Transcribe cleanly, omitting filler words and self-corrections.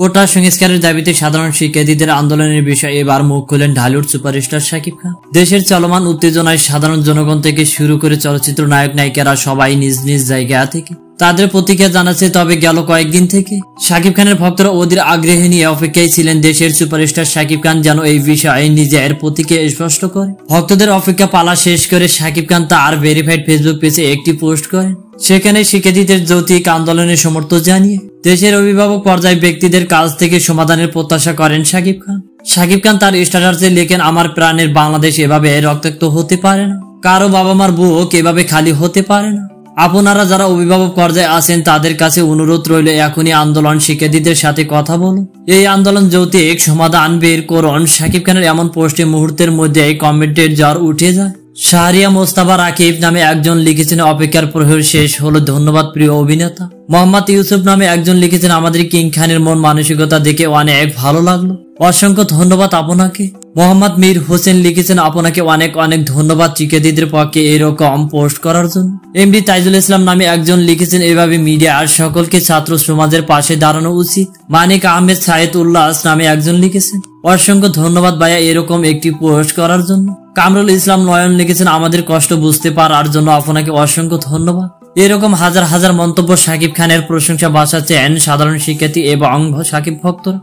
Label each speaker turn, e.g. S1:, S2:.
S1: কোটা সংস্কারের দাবিতে সাধারণ শিক্ষার্থীদের আন্দোলনের বিষয়ে এবার মুখ খুললেন ঢালিউড সুপারস্টার শাকিব খান। দেশের চলমান উত্তেজনায় সাধারণ জনগণ থেকে শুরু করে চলচ্চিত্র নায়ক নায়িকারা সবাই নিজ নিজ জায়গা থেকে তাদের প্রতিক্রিয়া জানাচ্ছে। তবে গেল কয়েকদিন থেকে শাকিব খানের ভক্তরা ওদের আগ্রহ নিয়ে অপেক্ষায় ছিলেন দেশের সুপারস্টার শাকিব খান যেন এই বিষয়ে নিজের প্রতিক্রিয়া স্পষ্ট করে। ভক্তদের অপেক্ষা পালা শেষ করে শাকিব খান তার ভেরিফাইড ফেসবুক পেজে একটি পোস্ট করেন। সেখানে শিক্ষার্থীদের যৌক্তিক আন্দোলনের সমর্থন জানিয়ে দেশের অভিভাবক পর্যায়ে ব্যক্তিদের কাছ থেকে সমাধানের প্রত্যাশা করেন শাকিব খান। শাকিব খান তার স্ট্যাটাসে লেখেন, আমার প্রাণের বাংলাদেশ এভাবে রক্তাক্ত হতে পারে না, কারো বাবা মার বুক এভাবে খালি হতে পারে না। আপনারা যারা অভিভাবক পর্যায়ে আছেন তাদের কাছে অনুরোধ রইল, এখনই আন্দোলন শিক্ষার্থীদের সাথে কথা বলুন, এই আন্দোলন যৌক্তিক সমাধান বের করুন। শাকিব খানের এমন পোস্টে মুহূর্তের মধ্যে কমেন্টের জ্বর উঠে যায়। শাহরিয়া মোস্তফা রাকিব নামে একজন লিখেছেন, অপেক্ষার প্রহর শেষ হলো, ধন্যবাদ প্রিয় অভিনেতা। মোহাম্মদ ইউসুফ নামে একজন লিখেছেন, আমাদের কিং খানের মন মানসিকতা দেখে অনেক ভালো লাগলো, অসংখ্য ধন্যবাদ আপনাকে। মোহাম্মদ মীর হোসেন লিখেছেন, আপনাকে অনেক অনেক ধন্যবাদ শিক্ষার্থীদের পক্ষে এরকম পোস্ট করার জন্য। এমডি তাইজুল ইসলাম নামে একজন লিখেছেন, এভাবে মিডিয়া আর সকলকে ছাত্র সমাজের পাশে দাঁড়ানো উচিত। মানিক আহমেদ সাইদ উল্লাস নামে একজন লিখেছেন, অসংখ্য ধন্যবাদ ভাইয়া এরকম একটি পোস্ট করার জন্য। কামরুল ইসলাম নয়ন লিখেছেন, আমাদের কষ্ট বুঝতে পারার জন্য আপনাকে অসংখ্য ধন্যবাদ। এরকম হাজার হাজার মন্তব্য শাকিব খানের প্রশংসা ভাষাচ্ছেন সাধারণ শিক্ষার্থী এবং শাকিব ভক্তরা।